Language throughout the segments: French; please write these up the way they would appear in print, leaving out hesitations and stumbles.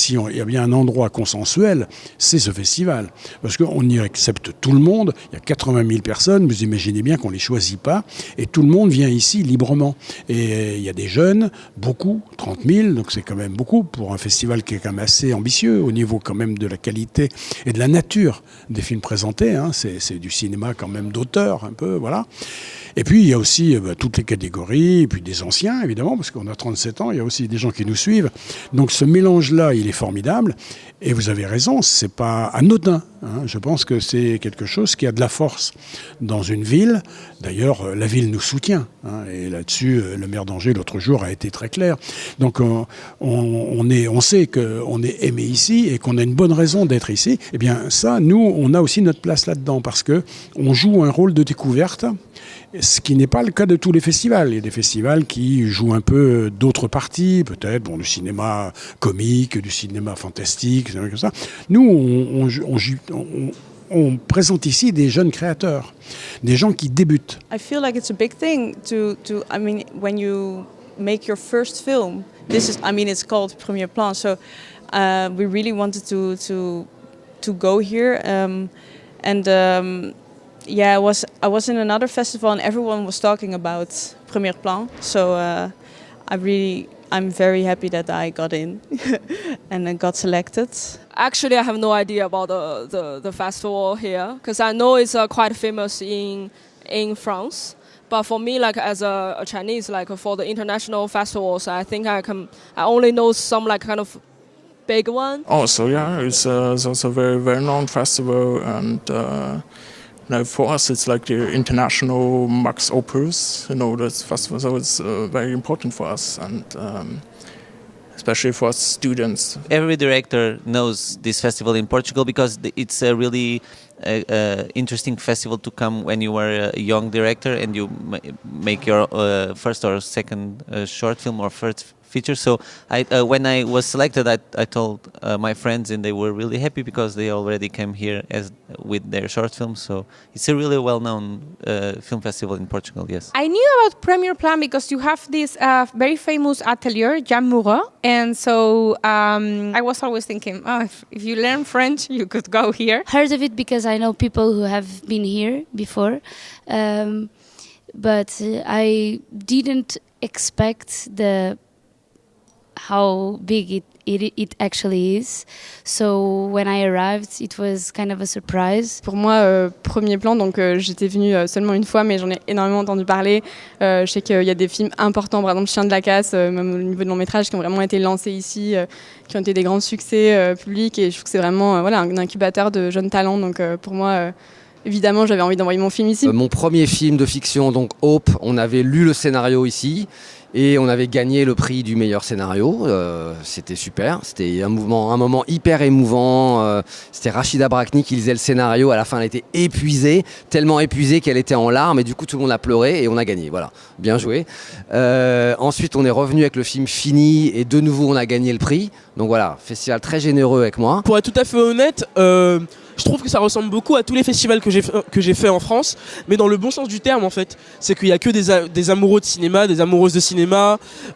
il y a bien un endroit consensuel, c'est ce festival. Parce qu'on y accepte tout le monde, il y a 80 000 personnes, vous imaginez bien qu'on ne les choisit pas, et tout le monde vient ici librement. Et il y a des jeunes, beaucoup, 30 000, donc c'est quand même beaucoup pour un festival qui est quand même assez ambitieux au niveau quand même de la qualité et de la nature des films présentés. C'est du cinéma quand même d'auteur un peu, voilà. Et puis il y a aussi toutes les catégories, et puis des anciens évidemment, parce qu'on a 37 ans, il y a aussi des gens qui nous suivent. Donc ce mélange-là, il est formidable. Et vous avez raison, c'est pas anodin. Je pense que c'est quelque chose qui a de la force dans une ville. D'ailleurs, la ville nous soutient. Et là-dessus, le maire d'Angers, l'autre jour, a été très clair. Donc, on sait qu'on est aimé ici et qu'on a une bonne raison d'être ici. Eh bien, ça, nous, on a aussi notre place là-dedans parce qu'on joue un rôle de découverte, ce qui n'est pas le cas de tous les festivals. Il y a des festivals qui jouent un peu d'autres parties, peut-être du cinéma comique, du cinéma fantastique, comme ça. Nous, on présente ici des jeunes créateurs, des gens qui débutent. I feel like it's a big thing I mean, when you make your first film, it's called Premier Plan. So we really wanted to go here, yeah, I was in another festival and everyone was talking about Premier Plan. So I'm very happy that I got in and I got selected. Actually, I have no idea about the festival here because I know it's quite famous in France. But for me, like as a Chinese, like for the international festivals, I think I only know some like kind of big one. Also, yeah, it's also a very well-known festival, and for us, it's like the international Max Opus, this festival. So it's very important for us, and especially for us students. Every director knows this festival in Portugal because it's a really interesting festival to come when you are a young director and you make your first or second short film or first feature. So when I was selected, I told my friends, and they were really happy because they already came here with their short films. So it's a really well-known film festival in Portugal, yes. I knew about Premier Plan because you have this very famous atelier, Jean Moreau. And so I was always thinking, if you learn French, you could go here. Heard of it because I know people who have been here before. But I didn't expect how big it actually is. So when I arrived, it was kind of a surprise. Pour moi, Premier Plan, donc j'étais venue seulement une fois, mais j'en ai énormément entendu parler. Je sais qu'il y a des films importants, par exemple Chien de la casse, même au niveau de long métrage, qui ont vraiment été lancés ici, qui ont été des grands succès publics, et je trouve que c'est vraiment un incubateur de jeunes talents. Donc pour moi, évidemment, j'avais envie d'envoyer mon film ici. Mon premier film de fiction, donc Hope, on avait lu le scénario ici. Et on avait gagné le prix du meilleur scénario, c'était super, c'était un moment hyper émouvant, c'était Rachida Brakni qui lisait le scénario, à la fin elle était épuisée, tellement épuisée qu'elle était en larmes et du coup tout le monde a pleuré et on a gagné, voilà, bien joué. Ensuite on est revenu avec le film fini et de nouveau on a gagné le prix, donc voilà, festival très généreux avec moi. Pour être tout à fait honnête, je trouve que ça ressemble beaucoup à tous les festivals que j'ai fait en France, mais dans le bon sens du terme en fait. C'est qu'il y a que des amoureux de cinéma, des amoureuses de cinéma,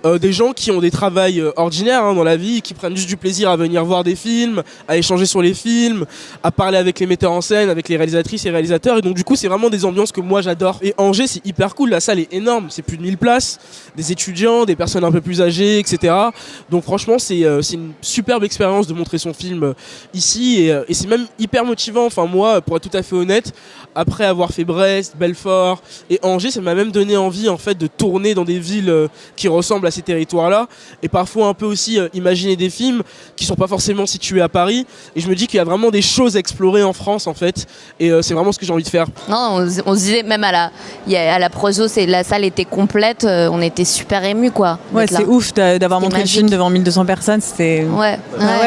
des gens qui ont des travails ordinaires dans la vie, qui prennent juste du plaisir à venir voir des films, à échanger sur les films, à parler avec les metteurs en scène, avec les réalisatrices et réalisateurs. Et donc du coup c'est vraiment des ambiances que moi j'adore. Et Angers c'est hyper cool, la salle est énorme, c'est plus de 1000 places, des étudiants, des personnes un peu plus âgées, etc. Donc franchement c'est une superbe expérience de montrer son film ici et c'est même hyper motivant. Enfin moi, pour être tout à fait honnête, après avoir fait Brest, Belfort et Angers, ça m'a même donné envie en fait de tourner dans des villes qui ressemblent à ces territoires-là et parfois un peu aussi imaginer des films qui sont pas forcément situés à Paris. Et je me dis qu'il y a vraiment des choses à explorer en France en fait. Et c'est vraiment ce que j'ai envie de faire. Non, on se disait même à la proso, la salle était complète, on était super émus quoi. Ouais, c'est ouf d'avoir montré le film devant 1200 personnes, c'était ouais,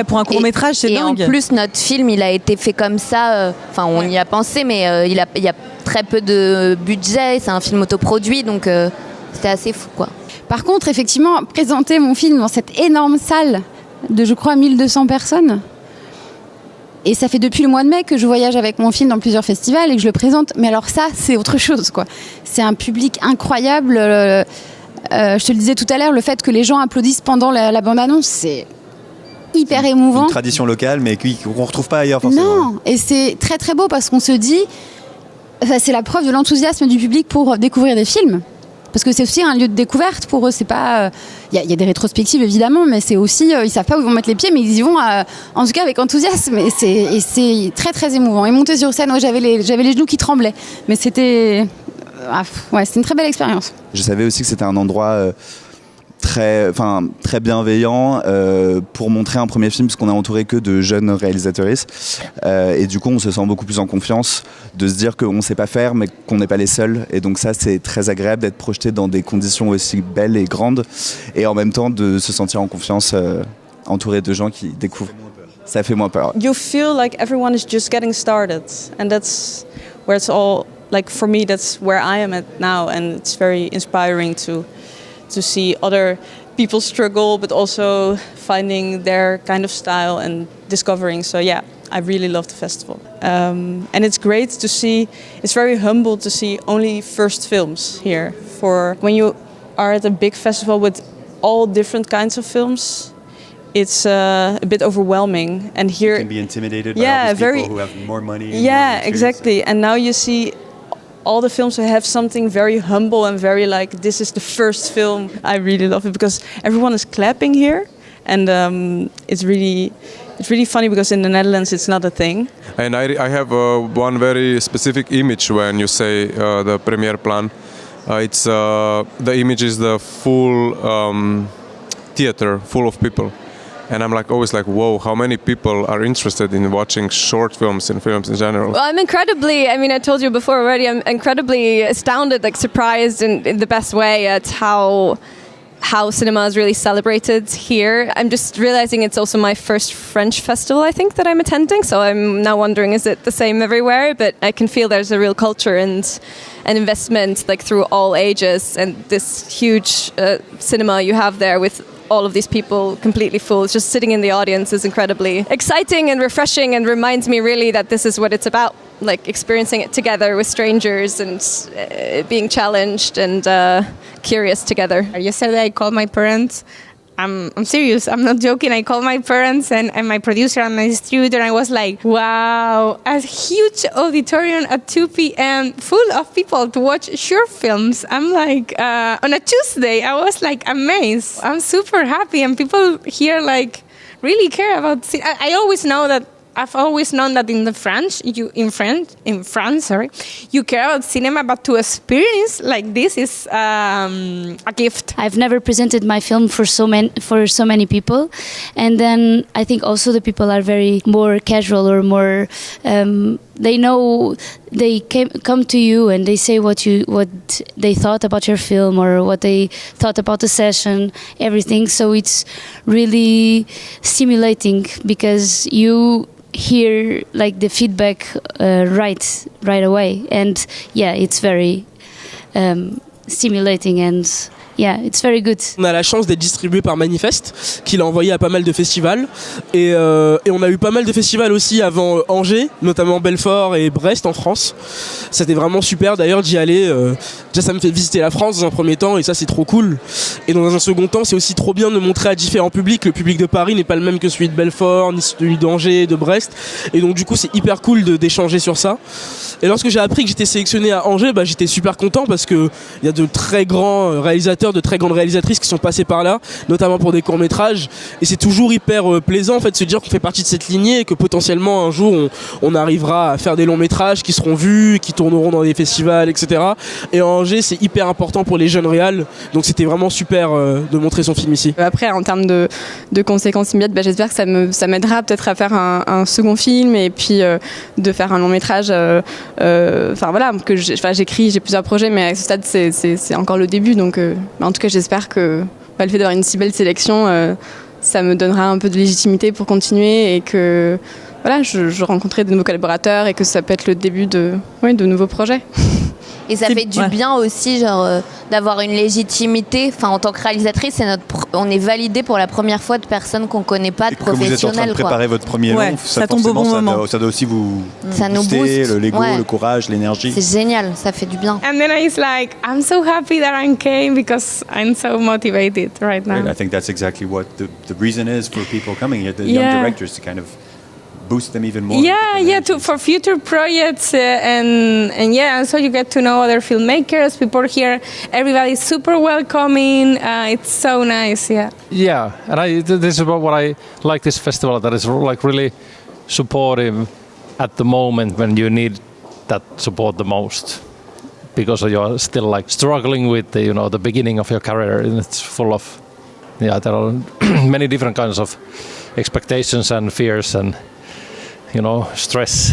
pour un court-métrage, c'est dingue. Et en plus notre film, il a été fait comme ça, on y a pensé mais il y a très peu de budget, c'est un film autoproduit donc c'était assez fou quoi. Par contre, effectivement, présenter mon film dans cette énorme salle de, je crois, 1200 personnes. Et ça fait depuis le mois de mai que je voyage avec mon film dans plusieurs festivals et que je le présente. Mais alors ça, c'est autre chose, quoi. C'est un public incroyable. Je te le disais tout à l'heure, le fait que les gens applaudissent pendant la bande-annonce, hyper émouvant. Une tradition locale, mais qu'on ne retrouve pas ailleurs forcément. Non, et c'est très très beau parce qu'on se dit, c'est la preuve de l'enthousiasme du public pour découvrir des films. Parce que c'est aussi un lieu de découverte pour eux. C'est pas, y a des rétrospectives évidemment, mais c'est aussi, ils savent pas où ils vont mettre les pieds, mais ils y vont en tout cas avec enthousiasme. Et c'est très très émouvant. Et monter sur scène, j'avais les genoux qui tremblaient, mais c'était une très belle expérience. Je savais aussi que c'était un endroit très bienveillant pour montrer un premier film, parce qu'on est entouré que de jeunes réalisateurs, et du coup on se sent beaucoup plus en confiance de se dire qu'on ne sait pas faire mais qu'on n'est pas les seuls, et donc ça c'est très agréable d'être projeté dans des conditions aussi belles et grandes, et en même temps de se sentir en confiance entouré de gens qui découvrent. Ça fait moins peur. You feel like everyone is just getting started, and that's where it's all, like for me that's where I am at now, and it's very inspiring to see other people struggle, but also finding their kind of style and discovering. So yeah, I really love the festival. And it's great to see, it's very humble to see only first films here. For when you are at a big festival with all different kinds of films, it's a bit overwhelming. And here, you can be intimidated by all these people who have more money. Yeah, exactly. And now you see all the films have something very humble and very like, this is the first film. I really love it because everyone is clapping here, and it's really funny because in the Netherlands it's not a thing. And I have one very specific image when you say the premiere plan. It's the image is the full theater full of people. And I'm always like, whoa, how many people are interested in watching short films and films in general? Well, I'm incredibly, I told you before already, I'm incredibly astounded, surprised in the best way at how cinema is really celebrated here. I'm just realizing it's also my first French festival, I think, that I'm attending. So I'm now wondering, is it the same everywhere? But I can feel there's a real culture and an investment through all ages. And this huge cinema you have there with all of these people completely full, just sitting in the audience is incredibly exciting and refreshing, and reminds me really that this is what it's about, experiencing it together with strangers and being challenged and curious together. Yesterday I called my parents. I'm serious, I'm not joking. I called my parents and my producer and my distributor, and I was like, wow, a huge auditorium at 2 p.m. full of people to watch short films. I'm like, on a Tuesday, I was amazed. I'm super happy, and people here really care about I always know that I've always known that in France, you care about cinema, but to experience like this is a gift. I've never presented my film for so many people, and then I think also the people are very more casual or more. They know they come to you and they say what they thought about your film or what they thought about the session, everything. So it's really stimulating because you hear the feedback right away, and it's very stimulating and it's very good. On a la chance d'être distribué par Manifest, qui l'a envoyé à pas mal de festivals, et on a eu pas mal de festivals aussi avant Angers, notamment Belfort et Brest en France. C'était vraiment super d'ailleurs d'y aller. Déjà ça me fait visiter la France dans un premier temps, et ça c'est trop cool. Et dans un second temps, c'est aussi trop bien de montrer à différents publics. Le public de Paris n'est pas le même que celui de Belfort, ni celui d'Angers, de Brest, et donc du coup c'est hyper cool d'échanger sur ça. Et lorsque j'ai appris que j'étais sélectionné à Angers, j'étais super content parce que il y a de très grands réalisateurs, de très grandes réalisatrices qui sont passées par là, notamment pour des courts-métrages, et c'est toujours hyper plaisant en fait de se dire qu'on fait partie de cette lignée et que potentiellement un jour on arrivera à faire des longs-métrages qui seront vus, qui tourneront dans des festivals, etc. Et à Angers c'est hyper important pour les jeunes réals, donc c'était vraiment super de montrer son film ici. Après en termes de conséquences immédiates, j'espère que ça m'aidera peut-être à faire un second film, et puis de faire un long-métrage que j'écris, j'ai plusieurs projets, mais à ce stade c'est encore le début, donc en tout cas j'espère que le fait d'avoir une si belle sélection, ça me donnera un peu de légitimité pour continuer, et que je rencontrerai de nouveaux collaborateurs et que ça peut être le début de nouveaux projets. Et ça fait du bien aussi, genre, d'avoir une légitimité. Enfin, en tant que réalisatrice, on est validé pour la première fois de personnes qu'on connaît pas, de professionnels. Vous êtes en train de préparer votre premier long, ça tombe au bon moment. Ça doit aussi vous ça booster, nous booste. l'ego, le courage, l'énergie. C'est génial, ça fait du bien. And then it's like, I'm so happy that I came because I'm so motivated right now. Right, I think that's exactly what the reason is for people coming here, the young directors, to kind of boost them even more. For future projects and so you get to know other filmmakers, people here, everybody's super welcoming. It's so nice, Yeah, and this is what I like this festival, that is like really supportive at the moment when you need that support the most, because you're still like struggling with the beginning of your career, and it's full of there are many different kinds of expectations and fears and stress.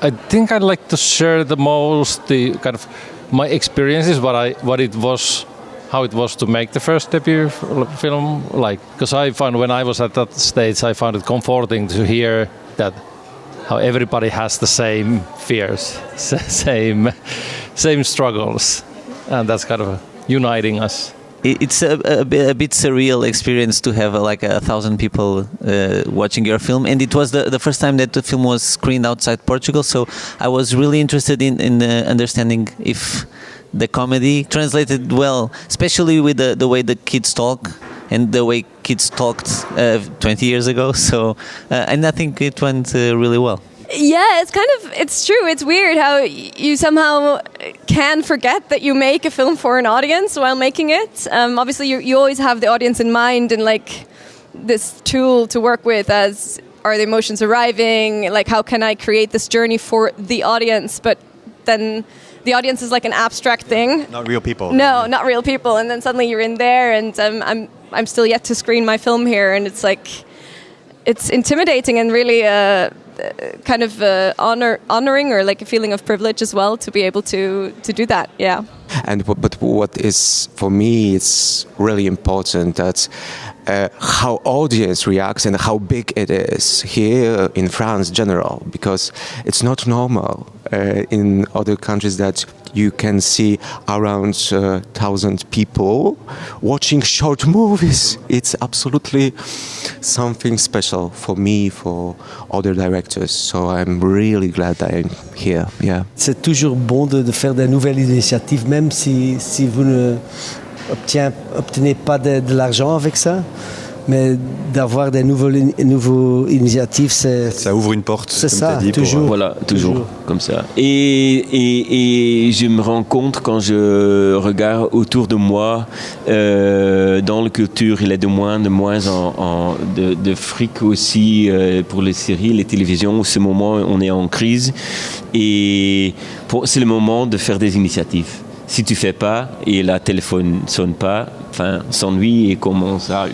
I think I'd like to share the most the kind of my experiences, how it was to make the first debut film. Like, because I found when I was at that stage, I found it comforting to hear that how everybody has the same fears, same struggles, and that's kind of uniting us. It's a bit surreal experience to have like 1,000 people watching your film, and it was the first time that the film was screened outside Portugal. So I was really interested in understanding if the comedy translated well, especially with the way the kids talk and the way kids talked 20 years ago. So and I think it went really well. Yeah, it's true. It's weird how you somehow can forget that you make a film for an audience while making it. Obviously, you always have the audience in mind and like this tool to work with as are the emotions arriving? Like, how can I create this journey for the audience? But then the audience is like an abstract thing. Not real people. No, not real people. And then suddenly you're in there, and I'm still yet to screen my film here, and it's like it's intimidating and really kind of honoring or like a feeling of privilege as well to be able to do that. Yeah. But what is for me, it's really important that how audience reacts and how big it is here in France in general, because it's not normal in other countries that you can see around 1,000 people watching short movies. It's absolutely something special for me, for other directors. So I'm really glad that I'm here. Yeah. C'est toujours bon de faire des nouvelles initiatives, même si vous ne obtenez pas de l'argent avec ça. Mais d'avoir des nouveaux initiatives, ça ouvre une porte. C'est comme ça, dit, toujours. Voilà, toujours comme ça. Et je me rends compte quand je regarde autour de moi, dans la culture, il y a de moins de fric aussi pour les séries, les télévisions. En ce moment, on est en crise et c'est le moment de faire des initiatives. Si tu fais pas et la téléphone sonne pas, enfin, s'ennuie et commence à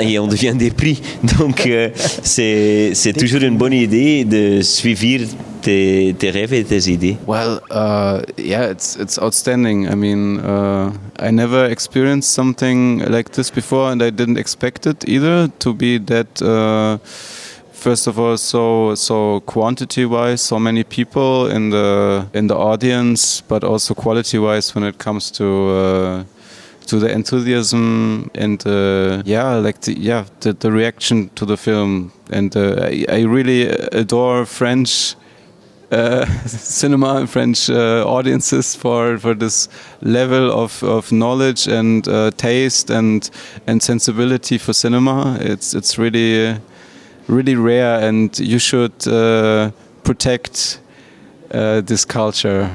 et on devient dépris. Donc c'est toujours une bonne idée de suivre tes rêves et tes idées. Well, yeah, it's outstanding. I mean, I never experienced something like this before, and I didn't expect it either to be that. First of all, so quantity-wise, so many people in the audience, but also quality-wise when it comes to the enthusiasm and the reaction to the film. And I really adore French cinema and French audiences for this level of knowledge and taste and sensibility for cinema. It's really really rare, and you should protect this culture.